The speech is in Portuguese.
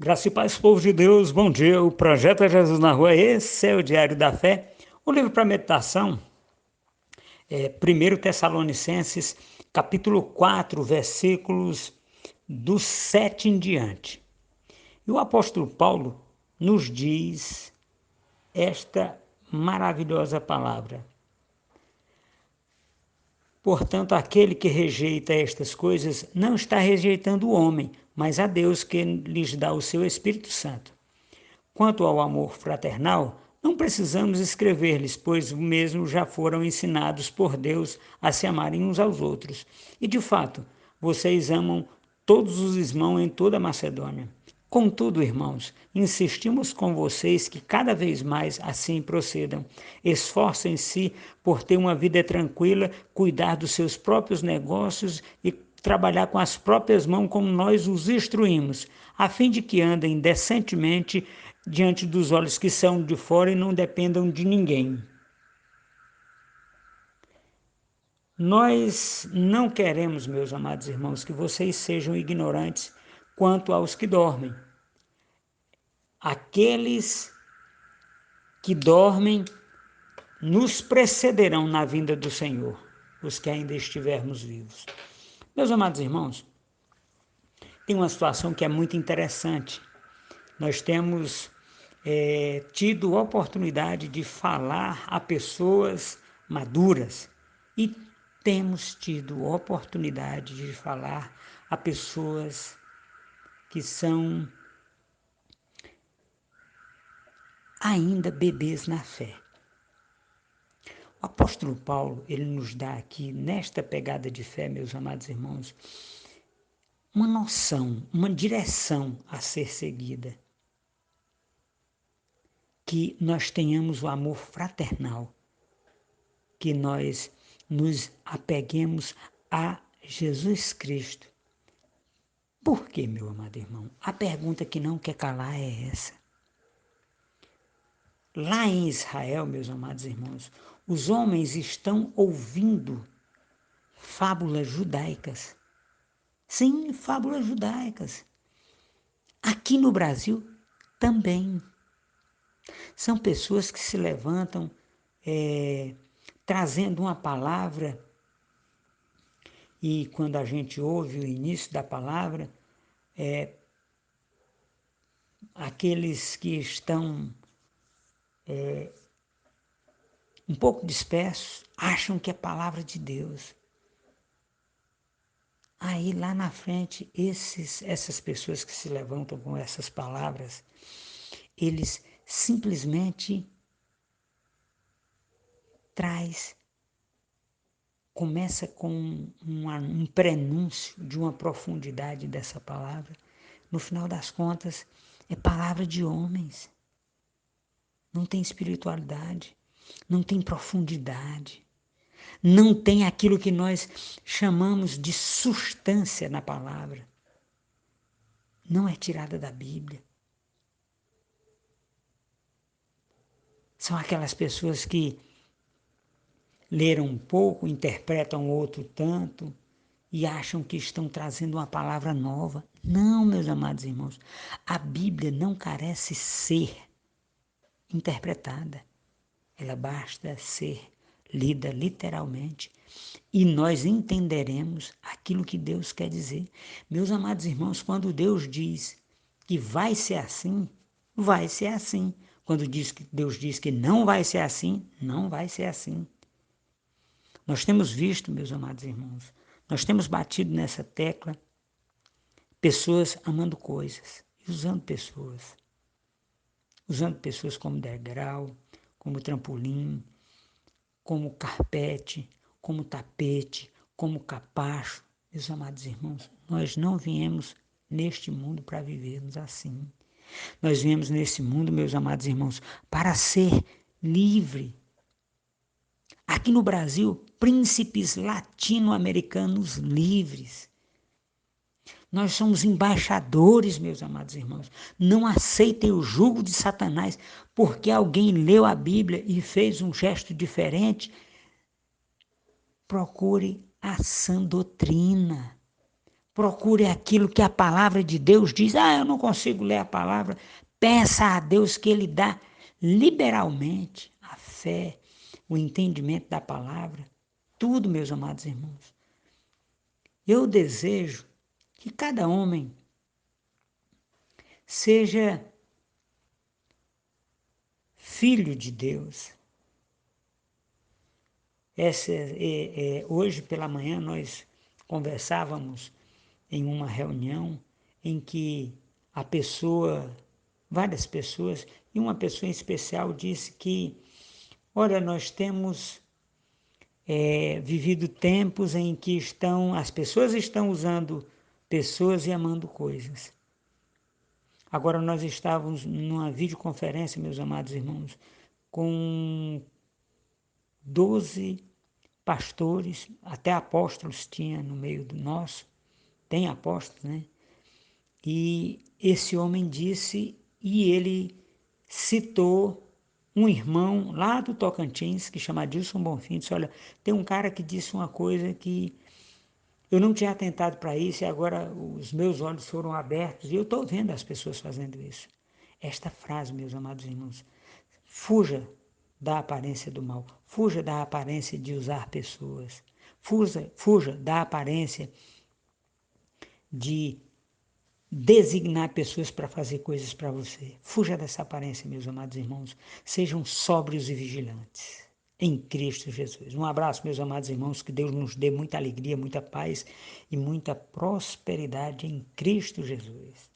Graça e paz, povo de Deus, bom dia. O Projeto é Jesus na Rua, esse é o Diário da Fé. O livro para meditação é 1 Tessalonicenses, capítulo 4, versículos do 7 em diante. E o apóstolo Paulo nos diz esta maravilhosa palavra. Portanto, aquele que rejeita estas coisas não está rejeitando o homem, mas a Deus que lhes dá o seu Espírito Santo. Quanto ao amor fraternal, não precisamos escrever-lhes, pois o mesmo já foram ensinados por Deus a se amarem uns aos outros. E de fato, vocês amam todos os irmãos em toda a Macedônia. Contudo, irmãos, insistimos com vocês que cada vez mais assim procedam. Esforcem-se por ter uma vida tranquila, cuidar dos seus próprios negócios e trabalhar com as próprias mãos como nós os instruímos, a fim de que andem decentemente diante dos olhos que são de fora e não dependam de ninguém. Nós não queremos, meus amados irmãos, que vocês sejam ignorantes quanto aos que dormem. Aqueles que dormem nos precederão na vinda do Senhor, os que ainda estivermos vivos. Meus amados irmãos, tem uma situação que é muito interessante. Nós temos tido oportunidade de falar a pessoas maduras e temos tido oportunidade de falar a pessoas que são ainda bebês na fé. O apóstolo Paulo, ele nos dá aqui, nesta pegada de fé, meus amados irmãos, uma noção, uma direção a ser seguida. Que nós tenhamos o amor fraternal, que nós nos apeguemos a Jesus Cristo. Por quê, meu amado irmão? A pergunta que não quer calar é essa. Lá em Israel, meus amados irmãos, os homens estão ouvindo fábulas judaicas. Sim, fábulas judaicas. Aqui no Brasil também. São pessoas que se levantam trazendo uma palavra e quando a gente ouve o início da palavra, aqueles que estão um pouco dispersos acham que é palavra de Deus. Aí lá na frente, essas pessoas que se levantam com essas palavras, eles simplesmente começa com um prenúncio de uma profundidade dessa palavra. No final das contas, é palavra de homens. Não tem espiritualidade, não tem profundidade, não tem aquilo que nós chamamos de substância na palavra. Não é tirada da Bíblia. São aquelas pessoas que leram um pouco, interpretam outro tanto e acham que estão trazendo uma palavra nova. Não, meus amados irmãos, a Bíblia não carece ser interpretada. Ela basta ser lida literalmente e nós entenderemos aquilo que Deus quer dizer. Meus amados irmãos, quando Deus diz que vai ser assim, vai ser assim. Quando Deus diz que não vai ser assim, não vai ser assim. Nós temos visto, meus amados irmãos, nós temos batido nessa tecla, pessoas amando coisas e usando pessoas como degrau, como trampolim, como carpete, como tapete, como capacho. Meus amados irmãos, nós não viemos neste mundo para vivermos assim. Nós viemos nesse mundo, meus amados irmãos, para ser livre. Aqui no Brasil, príncipes latino-americanos livres. Nós somos embaixadores, meus amados irmãos. Não aceitem o jugo de Satanás, porque alguém leu a Bíblia e fez um gesto diferente. Procure a sã doutrina. Procure aquilo que a palavra de Deus diz. Ah, eu não consigo ler a palavra. Peça a Deus que Ele dá liberalmente a fé, o entendimento da palavra. Tudo, meus amados irmãos. Eu desejo que cada homem seja filho de Deus. Hoje pela manhã nós conversávamos em uma reunião em que várias pessoas, e uma pessoa em especial disse que, olha, nós temos vivido tempos em que as pessoas estão usando pessoas e amando coisas. Agora nós estávamos numa videoconferência, meus amados irmãos, com 12 pastores, até apóstolos tinha no meio do nosso, tem apóstolos, né? E esse homem disse, e ele citou um irmão lá do Tocantins, que chama Dilson Bonfim, disse, olha, tem um cara que disse uma coisa que eu não tinha atentado para isso e agora os meus olhos foram abertos e eu estou vendo as pessoas fazendo isso. Esta frase, meus amados irmãos, fuja da aparência do mal, fuja da aparência de usar pessoas, fuja da aparência de designar pessoas para fazer coisas para você. Fuja dessa aparência, meus amados irmãos. Sejam sóbrios e vigilantes em Cristo Jesus. Um abraço, meus amados irmãos, que Deus nos dê muita alegria, muita paz e muita prosperidade em Cristo Jesus.